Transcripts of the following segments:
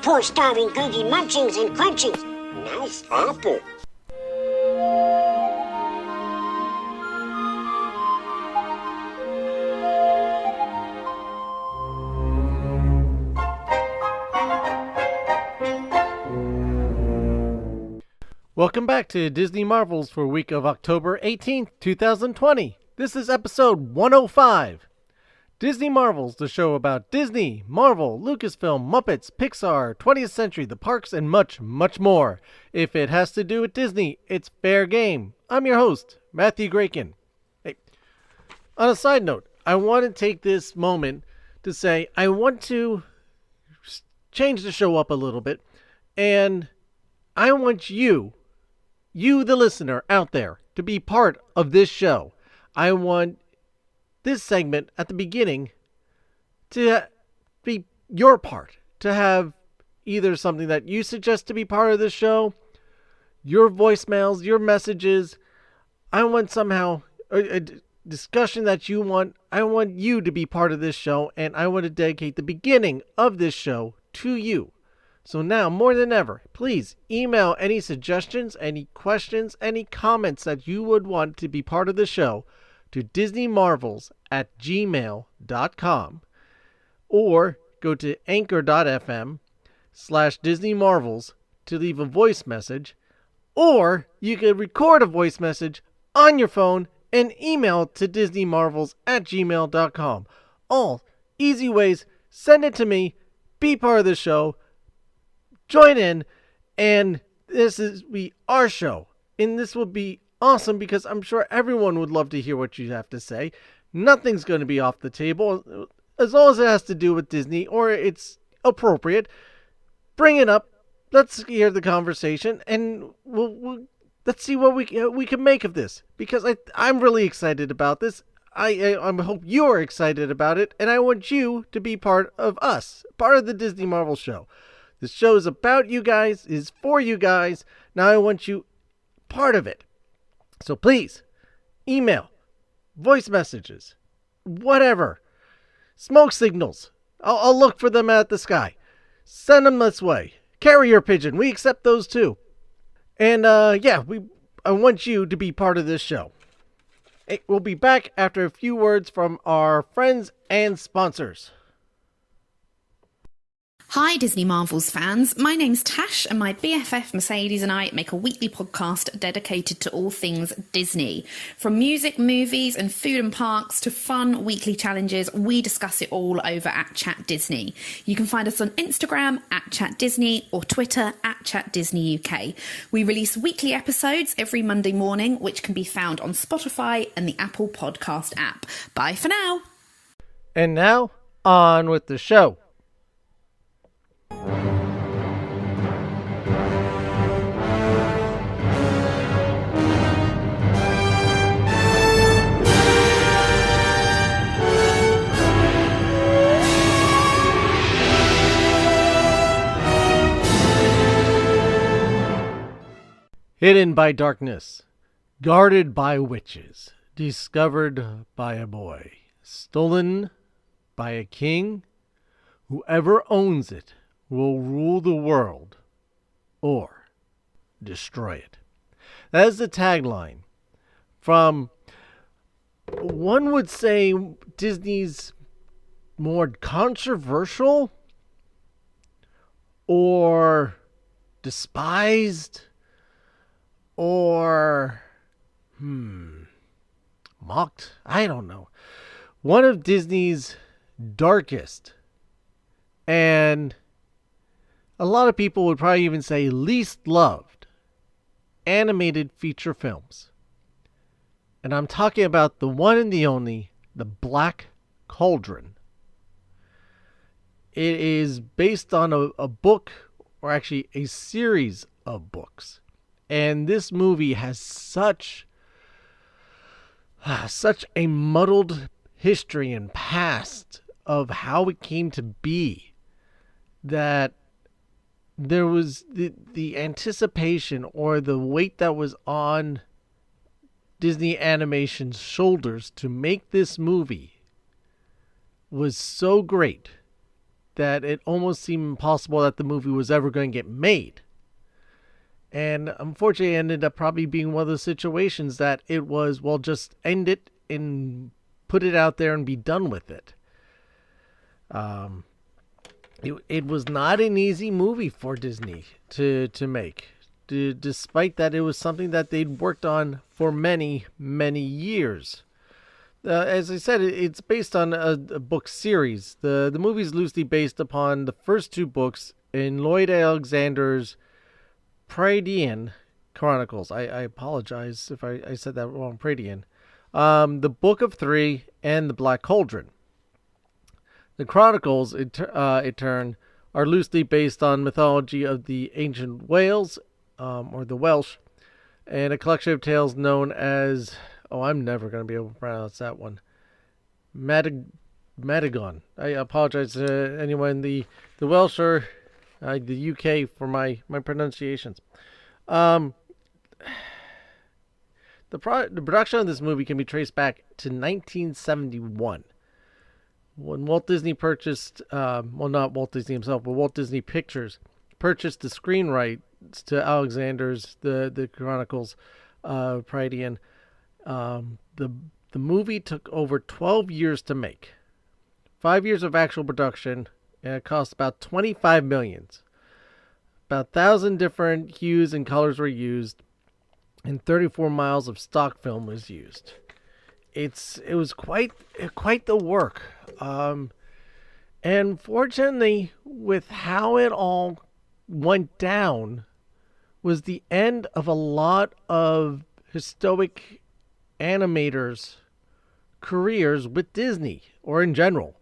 poor starving Googie munchings and crunchings. Nice apple. Welcome back to Disney Marvels for week of October 18th, 2020. This is episode 105. Disney Marvels, the show about Disney, Marvel, Lucasfilm, Muppets, Pixar, 20th Century, the parks, and much, much more. If it has to do with Disney, it's fair game. I'm your host, Matthew Graken. Hey, on a side note, I want to take this moment to say I want to change the show up a little bit, and I want you, the listener out there, to be part of this show. I want this segment at the beginning to be your part, to have either something that you suggest to be part of this show, your voicemails, your messages. I want somehow a discussion that you want. I want you to be part of this show, and I want to dedicate the beginning of this show to you. So now, more than ever, please email any suggestions, any questions, any comments that you would want to be part of the show to disneymarvels@gmail.com, or go to anchor.fm/disneymarvels to leave a voice message, or you could record a voice message on your phone and email it to disneymarvels@gmail.com. All easy ways. Send it to me. Be part of the show. Join in, and this is be our show, and this will be awesome because I'm sure everyone would love to hear what you have to say. Nothing's going to be off the table as long as it has to do with Disney or it's appropriate. Bring it up. Let's hear the conversation, and let's see what we can make of this, because I'm really excited about this. I hope you're excited about it, and I want you to be part of us, part of the Disney Marvel show. This show is about you guys, is for you guys. Now I want you part of it. So please, email, voice messages, whatever, smoke signals. I'll look for them at the sky. Send them this way. Carrier pigeon, we accept those too. And I want you to be part of this show. We'll be back after a few words from our friends and sponsors. Hi Disney Marvels fans, my name's Tash and my BFF Mercedes and I make a weekly podcast dedicated to all things Disney. From music, movies and food and parks to fun weekly challenges, we discuss it all over at Chat Disney. You can find us on Instagram at Chat Disney or Twitter at Chat Disney UK. We release weekly episodes every Monday morning, which can be found on Spotify and the Apple Podcast app. Bye for now. And now, on with the show. Hidden by darkness, guarded by witches, discovered by a boy, stolen by a king. Whoever owns it will rule the world or destroy it. That is the tagline from, one would say, Disney's more controversial or despised or mocked, I don't know, one of Disney's darkest, and a lot of people would probably even say least loved animated feature films. And I'm talking about the one and the only, the Black Cauldron. It is based on a book, or actually a series of books. And this movie has such a muddled history and past of how it came to be, that there was the anticipation or the weight that was on Disney Animation's shoulders to make this movie was so great that it almost seemed impossible that the movie was ever going to get made. And unfortunately, it ended up probably being one of those situations that it was, well, just end it and put it out there and be done with it. It was not an easy movie for Disney to make, despite that it was something that they'd worked on for many, many years. As I said, it's based on a book series. The movie is loosely based upon the first two books in Lloyd Alexander's Prydain Chronicles. I apologize if I said that wrong. Prydain. The Book of Three and the Black Cauldron. The Chronicles, in turn, are loosely based on mythology of the ancient Wales, or the Welsh, and a collection of tales known as, I'm never going to be able to pronounce that one, Madagon. I apologize to anyone in the Welsh or the UK for my pronunciations. The production of this movie can be traced back to 1971, when Walt Disney purchased, not Walt Disney himself, but Walt Disney Pictures purchased the screen rights to Alexander's the Chronicles, Prydain. The movie took over 12 years to make, 5 years of actual production, and it cost about $25 million. About 1,000 different hues and colors were used, and 34 miles of stock film was used. It was quite the work. And fortunately, with how it all went down, was the end of a lot of historic animators' careers with Disney, or in general.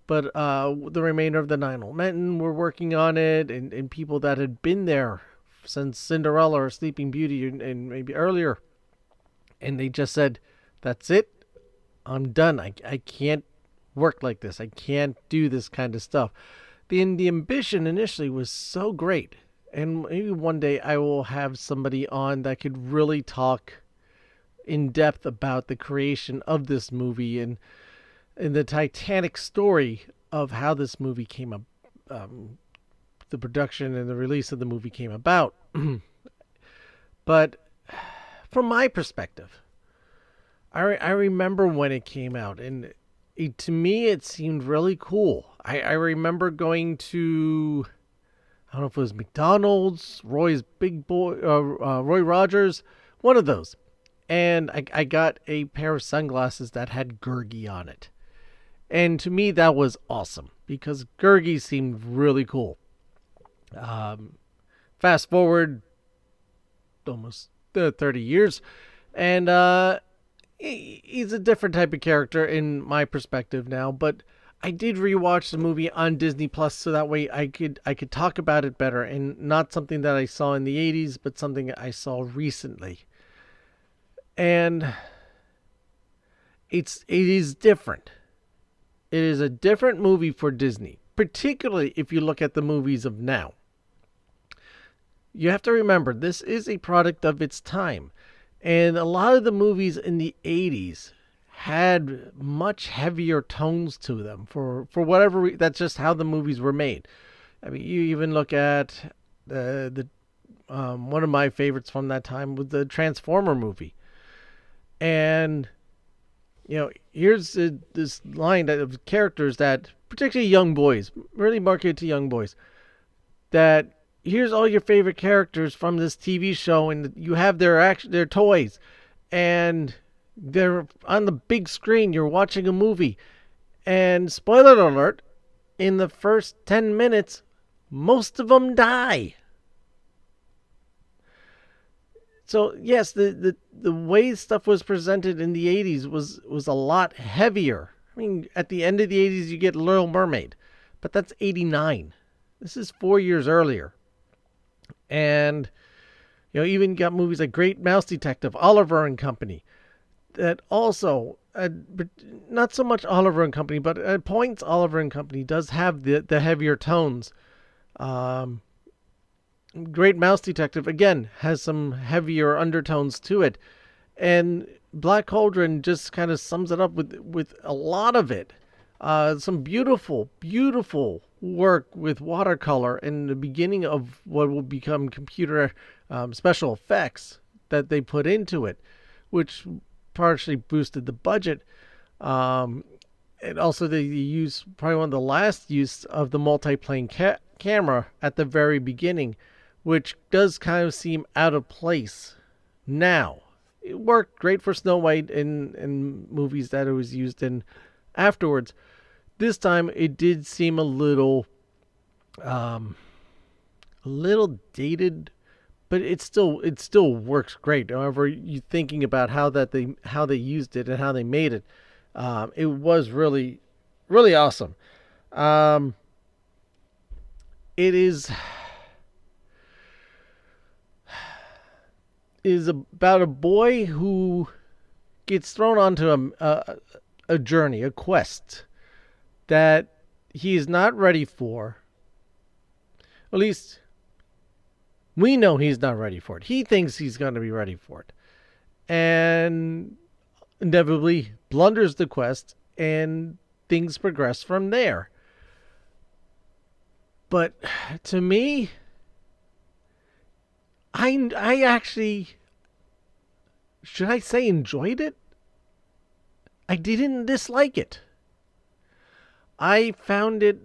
But the remainder of the Nine Old Men were working on it, and people that had been there since Cinderella or Sleeping Beauty and maybe earlier. And they just said, that's it. I'm done. I can't work like this. I can't do this kind of stuff. The ambition initially was so great. And maybe one day I will have somebody on that could really talk in depth about the creation of this movie and the Titanic story of how this movie came up, the production and the release of the movie came about. But from my perspective, I remember when it came out, and to me it seemed really cool. I remember going to, I don't know if it was McDonald's, Roy Rogers, one of those. And I got a pair of sunglasses that had Gurgi on it. And to me, that was awesome, because Gurgi seemed really cool. Fast forward almost 30 years, and he's a different type of character in my perspective now. But I did rewatch the movie on Disney Plus, so that way I could talk about it better, and not something that I saw in the 80s, but something I saw recently. And it is different. It is a different movie for Disney, particularly if you look at the movies of now. You have to remember, this is a product of its time. And a lot of the movies in the 80s had much heavier tones to them for whatever reason. That's just how the movies were made. I mean, you even look at one of my favorites from that time was the Transformer movie. And, here's this line of characters that, particularly young boys, really marketed to young boys, that here's all your favorite characters from this TV show, and you have their toys, and they're on the big screen. You're watching a movie, and spoiler alert, in the first 10 minutes, most of them die. So yes, the way stuff was presented in the 80s was a lot heavier. I mean, at the end of the 80s, you get Little Mermaid, but that's 89. This is 4 years earlier. And, even got movies like Great Mouse Detective, Oliver and Company, that also, not so much Oliver and Company, but at points Oliver and Company does have the heavier tones. Great Mouse Detective, again, has some heavier undertones to it. And Black Cauldron just kind of sums it up with a lot of it. Some beautiful, beautiful work with watercolor and the beginning of what will become computer special effects that they put into it, which partially boosted the budget. And also they use probably one of the last use of the multi-plane camera at the very beginning, which does kind of seem out of place now. It worked great for Snow White in movies that it was used in afterwards. This time it did seem a little dated, but it still works great. However, you thinking about how they used it and how they made it, it was really, really awesome. It is about a boy who gets thrown onto a journey, a quest that he is not ready for. At least we know he's not ready for it. He thinks he's going to be ready for it. And inevitably blunders the quest, and things progress from there. But to me, I actually, should I say, enjoyed it? I didn't dislike it. I found it.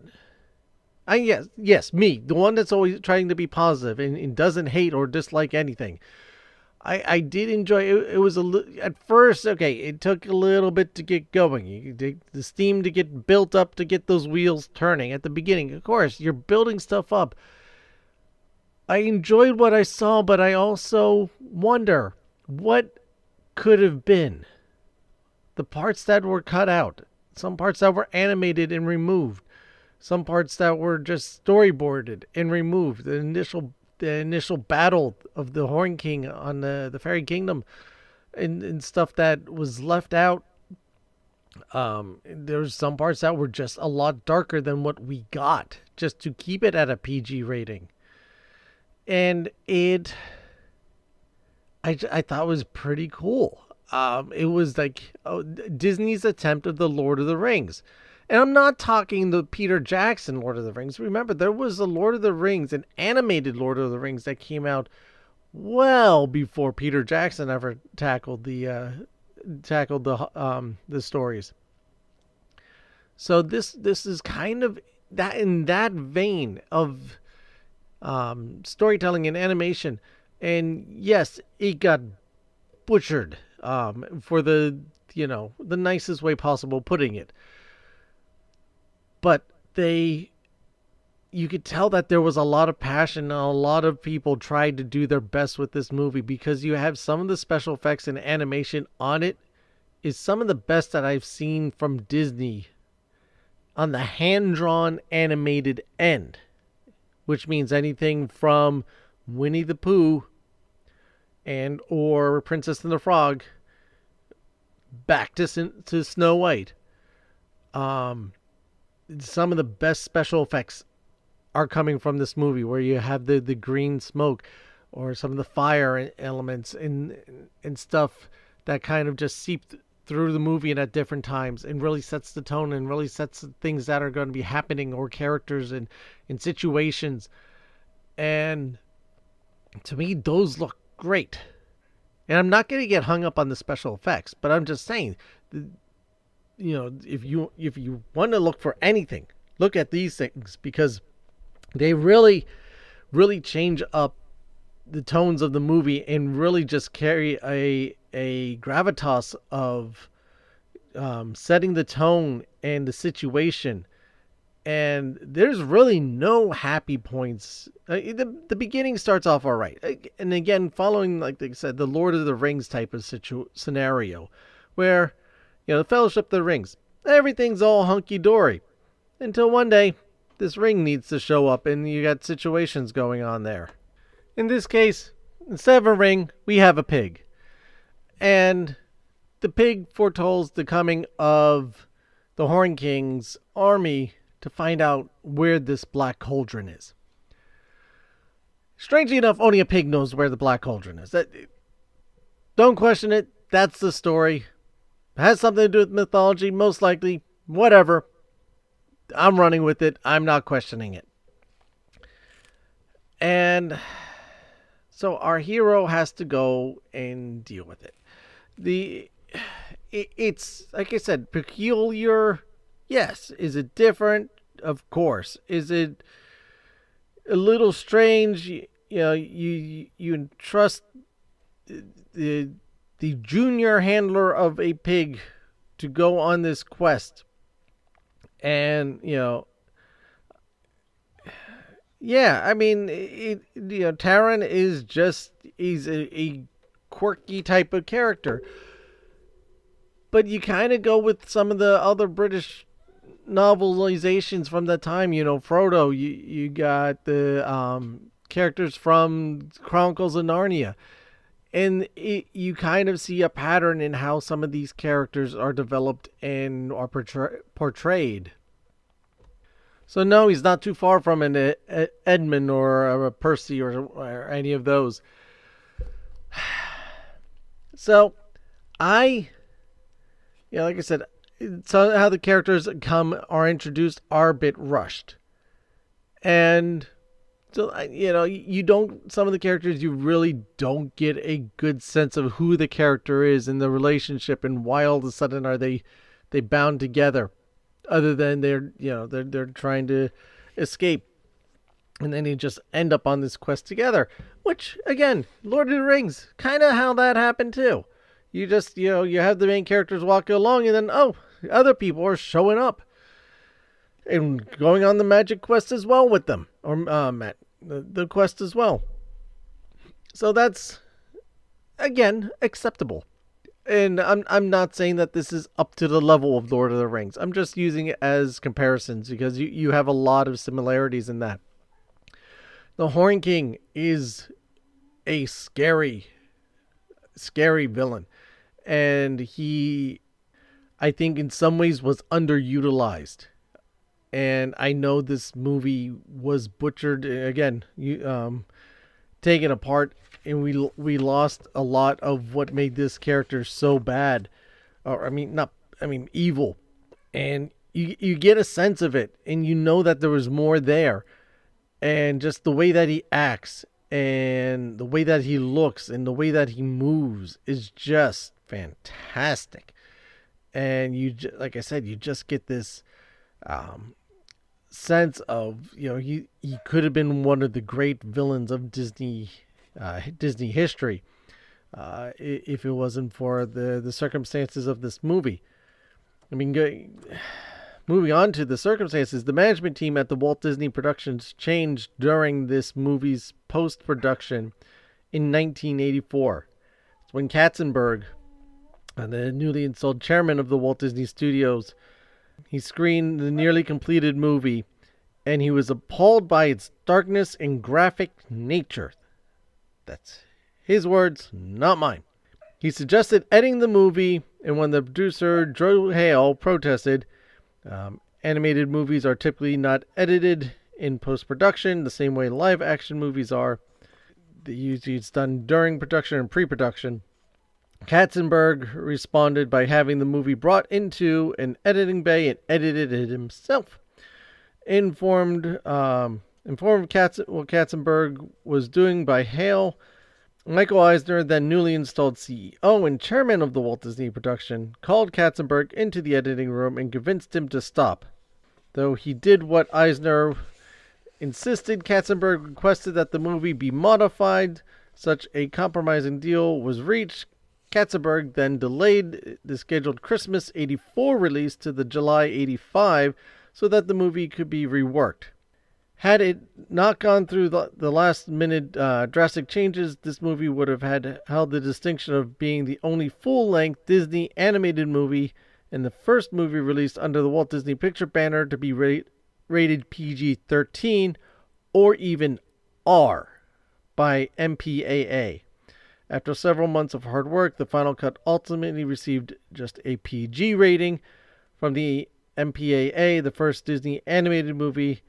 Yes, me, the one that's always trying to be positive and doesn't hate or dislike anything. I did enjoy it. It was at first, okay, it took a little bit to get going. The steam to get built up to get those wheels turning at the beginning. Of course, you're building stuff up. I enjoyed what I saw, but I also wonder what could have been. The parts that were cut out, some parts that were animated and removed, some parts that were just storyboarded and removed. The initial battle of the Horn King on the Fairy Kingdom and stuff that was left out. There's some parts that were just a lot darker than what we got, just to keep it at a PG rating. And I thought was pretty cool. It was like Disney's attempt of the Lord of the Rings. And I'm not talking the Peter Jackson Lord of the Rings. Remember, there was a Lord of the Rings, an animated Lord of the Rings that came out well before Peter Jackson ever tackled the stories. So this is kind of that, in that vein of storytelling and animation. And yes, it got butchered for the nicest way possible putting it. But you could tell that there was a lot of passion and a lot of people tried to do their best with this movie, because you have some of the special effects and animation on it is some of the best that I've seen from Disney on the hand-drawn animated end, which means anything from Winnie the Pooh and or Princess and the Frog back to Snow White. Some of the best special effects are coming from this movie, where you have the green smoke or some of the fire elements and stuff that kind of just seep through the movie and at different times, and really sets the tone and really sets things that are going to be happening, or characters and situations. And to me, those look great. And I'm not going to get hung up on the special effects, but I'm just saying, if you want to look for anything, look at these things, because they really, really change up the tones of the movie and really just carry a gravitas of setting the tone and the situation. And there's really no happy points. The beginning starts off all right. And again, following, like I said, the Lord of the Rings type of scenario, where, the Fellowship of the Rings, everything's all hunky-dory. Until one day, this ring needs to show up and you got situations going on there. In this case, instead of a ring, we have a pig. And the pig foretells the coming of the Horn King's army to find out where this Black Cauldron is. Strangely enough, only a pig knows where the Black Cauldron is. Don't question it. That's the story. It has something to do with mythology, most likely. Whatever. I'm running with it. I'm not questioning it. And so our hero has to go and deal with it. It's like I said, peculiar. Yes. Is it different? Of course. Is it a little strange? You entrust the junior handler of a pig to go on this quest, and yeah, I mean, Taran is he's a quirky type of character. But you kind of go with some of the other British novelizations from that time. Frodo. You got the characters from Chronicles of Narnia. And you kind of see a pattern in how some of these characters are developed and are portrayed. So no, he's not too far from an Edmund or a Percy or any of those. So like I said, so how the characters are introduced are a bit rushed. And so, you don't, some of the characters, you really don't get a good sense of who the character is and the relationship and why all of a sudden are they bound together, other than they're trying to escape. And then you just end up on this quest together, which, again, Lord of the Rings, kind of how that happened too. You just, you have the main characters walking along and then, other people are showing up and going on the magic quest as well with them, or the quest as well. So that's, again, acceptable. And I'm not saying that this is up to the level of Lord of the Rings. I'm just using it as comparisons because you have a lot of similarities in that. The Horn King is a scary villain. And he, I think in some ways, was underutilized. And I know this movie was butchered again, taken apart, and we lost a lot of what made this character so bad, or evil. And you get a sense of it, and you know that there was more there, and just the way that he acts, and the way that he looks, and the way that he moves is just fantastic. And like I said, you just get this sense of he could have been one of the great villains of Disney history if it wasn't for the circumstances of this movie. I mean, moving on to the circumstances, the management team at the Walt Disney Productions changed during this movie's post-production in 1984. It's when Katzenberg, the newly installed chairman of the Walt Disney Studios, he screened the nearly completed movie, and he was appalled by its darkness and graphic nature. That's his words, not mine. He suggested editing the movie, and when the producer, Joe Hale, protested, animated movies are typically not edited in post-production the same way live-action movies are. Usually it's done during production and pre-production. Katzenberg responded by having the movie brought into an editing bay and edited it himself. Informed what Katzenberg was doing by Hale, Michael Eisner, then newly installed CEO and chairman of the Walt Disney Production, called Katzenberg into the editing room and convinced him to stop. Though he did what Eisner insisted, Katzenberg requested that the movie be modified. Such a compromising deal was reached. Katzenberg then delayed the scheduled Christmas '84 release to the July '85 so that the movie could be reworked. Had it not gone through the last-minute drastic changes, this movie would have held the distinction of being the only full-length Disney animated movie and the first movie released under the Walt Disney Picture banner to be rated PG-13 or even R by MPAA. After several months of hard work, the final cut ultimately received just a PG rating from the MPAA, the first Disney animated movie,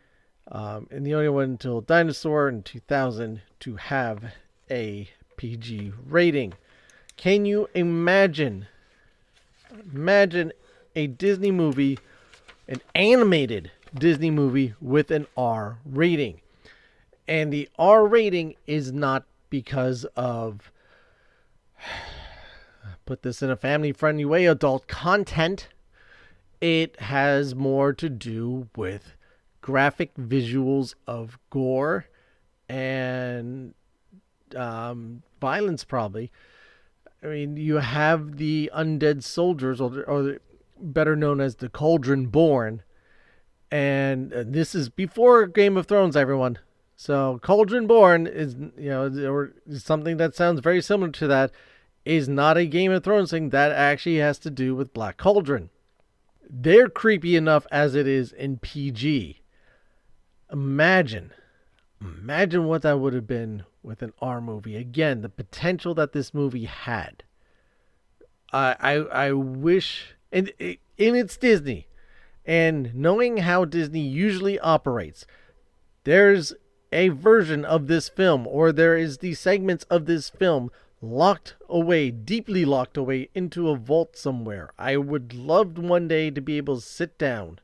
and the only one until Dinosaur in 2000 to have a PG rating. Can you imagine a Disney movie, an animated Disney movie with an R rating. And the R rating is not because of, put this in a family friendly way, adult content. It has more to do with graphic visuals of gore and violence, probably. I mean, you have the undead soldiers, or better known as the Cauldron Born. And this is before Game of Thrones, everyone. So Cauldron Born is, or something that sounds very similar to that, is not a Game of Thrones thing. That actually has to do with Black Cauldron. They're creepy enough as it is in PG. Imagine what that would have been with an R movie. Again, the potential that this movie had. I wish, and it's Disney, and knowing how Disney usually operates, there's a version of this film, or there is the segments of this film locked away, deeply locked away into a vault somewhere. I would love one day to be able to sit down.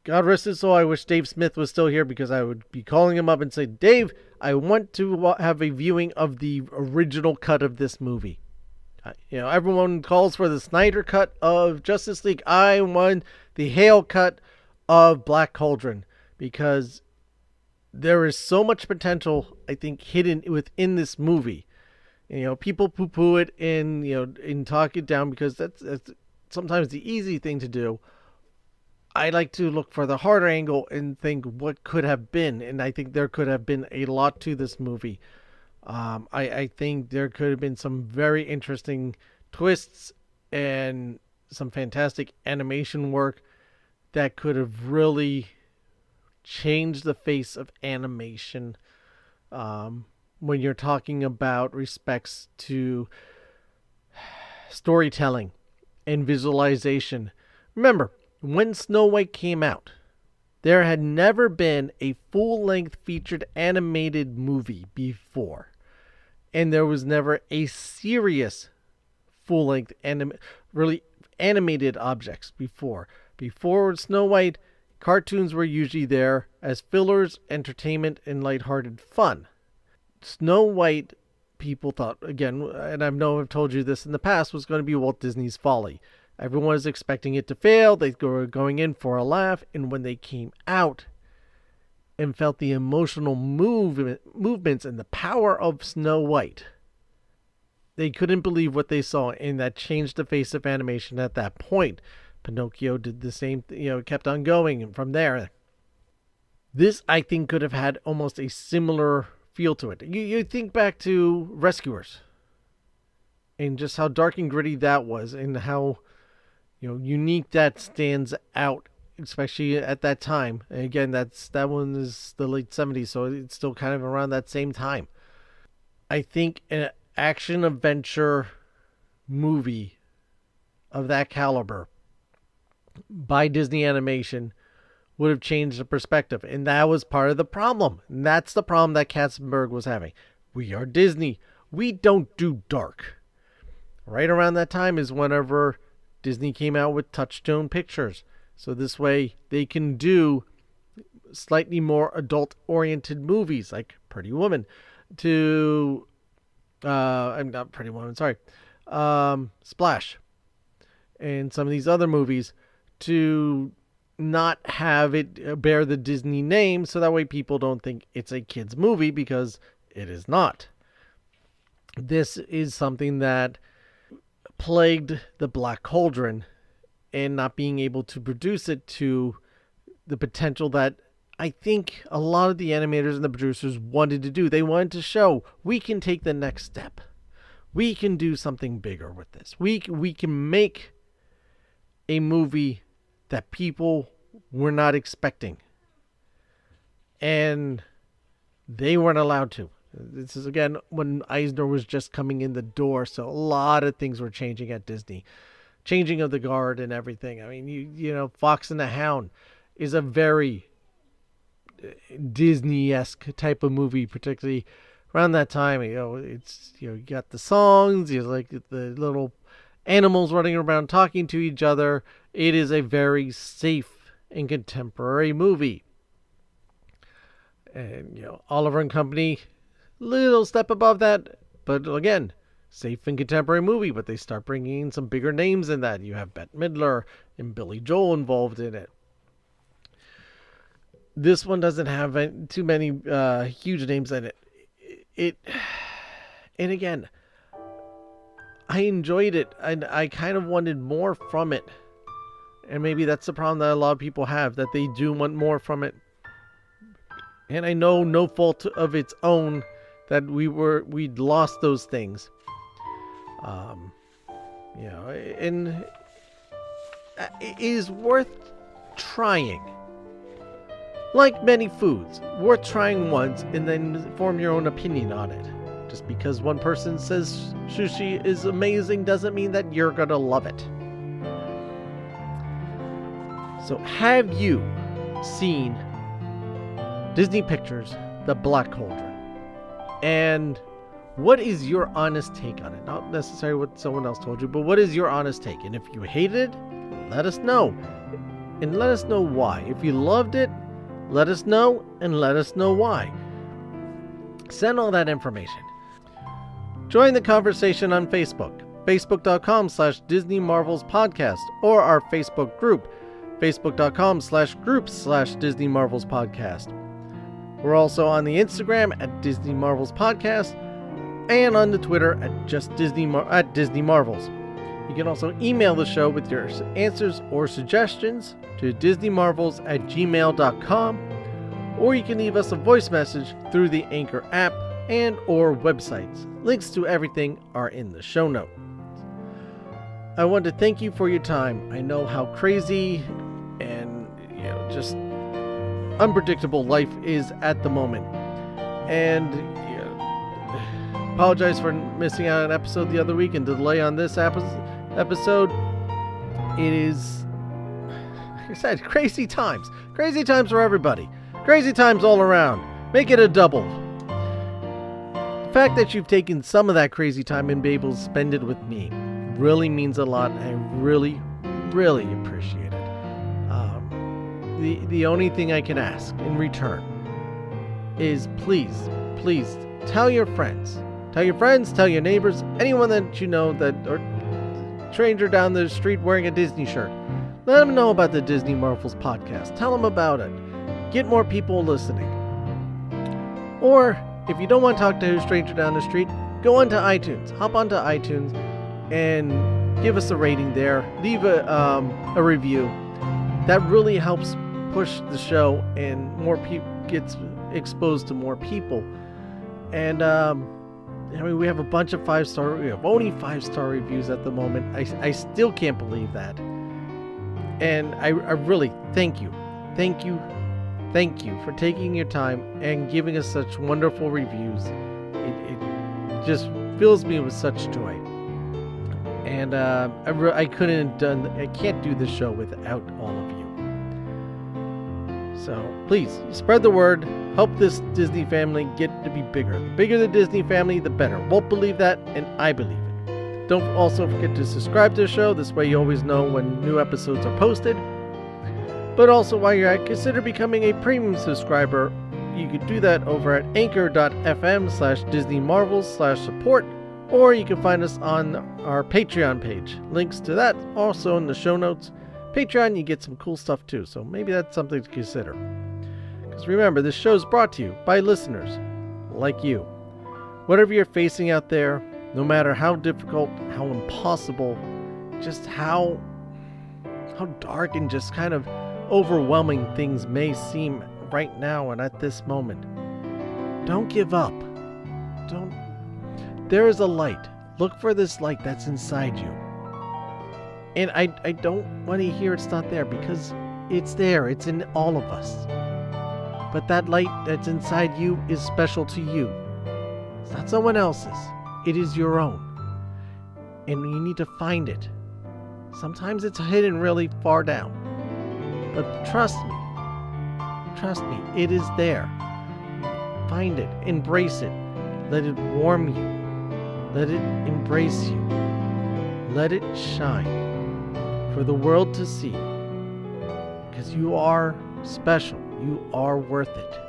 God rest his soul, I wish Dave Smith was still here, because I would be calling him up and say, Dave, I want to have a viewing of the original cut of this movie. Everyone calls for the Snyder cut of Justice League. I want the Hale cut of Black Cauldron, because there is so much potential, I think, hidden within this movie. People poo-poo it and talk it down, because that's sometimes the easy thing to do. I like to look for the harder angle and think what could have been, and I think there could have been a lot to this movie. I think there could have been some very interesting twists and some fantastic animation work that could have really changed the face of animation. When you're talking about respects to storytelling and visualization. Remember, when Snow White came out, there had never been a full-length featured animated movie before. And there was never a serious full-length really animated objects before. Before Snow White, cartoons were usually there as fillers, entertainment, and lighthearted fun. Snow White, people thought, again, and I know I've told you this in the past, was going to be Walt Disney's Folly. Everyone was expecting it to fail. They were going in for a laugh. And when they came out and felt the emotional movements and the power of Snow White, they couldn't believe what they saw. And that changed the face of animation at that point. Pinocchio did the same, kept on going. And from there, this, I think, could have had almost a similar feel to it. You think back to Rescuers and just how dark and gritty that was, and how unique that stands out, especially at that time. And again, that one is the late 70s, so it's still kind of around that same time. I think an action adventure movie of that caliber by Disney Animation would have changed the perspective. And that was part of the problem. And that's the problem that Katzenberg was having. We are Disney. We don't do dark. Right around that time is whenever Disney came out with Touchstone Pictures. So this way they can do slightly more adult-oriented movies like Pretty Woman I'm not Pretty Woman, sorry. Splash. And some of these other movies to not have it bear the Disney name, so that way people don't think it's a kid's movie, because it is not. This is something that plagued the Black Cauldron, and not being able to produce it to the potential that I think a lot of the animators and the producers wanted to do. They wanted to show, we can take the next step. We can do something bigger with this. We can make a movie that people were not expecting. And they weren't allowed to. This is, again, when Eisner was just coming in the door, so a lot of things were changing at Disney. Changing of the guard and everything. I mean, you know, Fox and the Hound is a very Disney-esque type of movie, particularly around that time. It's, you got the songs, you like the little animals running around talking to each other. It is a very safe and contemporary movie. And, Oliver and Company, little step above that, but again, safe and contemporary movie, but they start bringing in some bigger names in that. You have Bette Midler and Billy Joel involved in it. This one doesn't have too many huge names in it. And again, I enjoyed it, and I kind of wanted more from it. And maybe that's the problem that a lot of people have, that they do want more from it. And I know, no fault of its own, that we'd lost those things. And it is worth trying. Like many foods, worth trying once and then form your own opinion on it. Just because one person says sushi is amazing doesn't mean that you're gonna love it. So have you seen Disney Pictures' The Black Cauldron? And what is your honest take on it? Not necessarily what someone else told you, but what is your honest take? And if you hated it, let us know. And let us know why. If you loved it, let us know, and let us know why. Send all that information. Join the conversation on Facebook, facebook.com/Disney Marvels Podcast, or our Facebook group, facebook.com/groups/Disney Marvels Podcast. We're also on the Instagram at Disney Marvels Podcast, and on the Twitter at Disney Marvels. You can also email the show with your answers or suggestions to disneymarvels@gmail.com, or you can leave us a voice message through the Anchor app and or websites. Links to everything are in the show notes. I want to thank you for your time. I know how crazy and just unpredictable life is at the moment, and apologize for missing out on an episode the other week and delay on this episode. It is, like I said, crazy times for everybody, crazy times all around. Make it a double. The fact that you've taken some of that crazy time and been able to spend it with me really means a lot. I really appreciate it. The only thing I can ask in return is please tell your friends, tell your neighbors, anyone that you know, that or stranger down the street wearing a Disney shirt. Let them know about the Disney Marvels podcast. Tell them about it. Get more people listening. Or if you don't want to talk to a stranger down the street, go onto iTunes. Hop onto iTunes and give us a rating there. Leave a review. That really helps push the show, and more people gets exposed to more people. And we have a bunch of 5-star. We have only 5-star reviews at the moment. I still can't believe that. And I really thank you for taking your time and giving us such wonderful reviews. It just fills me with such joy. And I can't do this show without all of you. So please spread the word. Help this Disney family get to be bigger. The bigger the Disney family, the better. Won't believe that, and I believe it. Don't also forget to subscribe to the show. This way you always know when new episodes are posted. But also, while you're at, consider becoming a premium subscriber. You could do that over at anchor.fm/DisneyMarvels/support, or you can find us on our Patreon page. Links to that also in the show notes. Patreon, you get some cool stuff too, so maybe that's something to consider. Because remember, this show is brought to you by listeners like you. Whatever you're facing out there, no matter how difficult, how impossible, just how dark and just kind of overwhelming things may seem right now and at this moment, don't give up. There is a light. Look for this light that's inside you. And I don't want to hear it's not there, because it's there. It's in all of us. But that light that's inside you is special to you. It's not someone else's. It is your own. And you need to find it. Sometimes it's hidden really far down. But trust me, it is there. Find it, embrace it, let it warm you, let it embrace you, let it shine for the world to see. Because because you are special. You are worth it.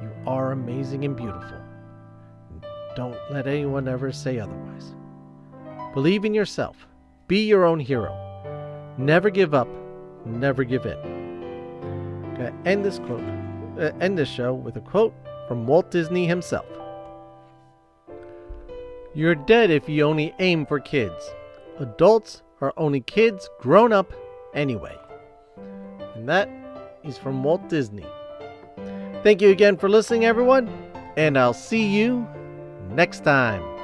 You are amazing and beautiful. Don't let anyone ever say otherwise. Believe in yourself. Be your own hero. Never give up. Never give in. I'm going to end this show with a quote from Walt Disney himself. You're dead if you only aim for kids. Adults are only kids grown up anyway. And that is from Walt Disney. Thank you again for listening, everyone, and I'll see you next time.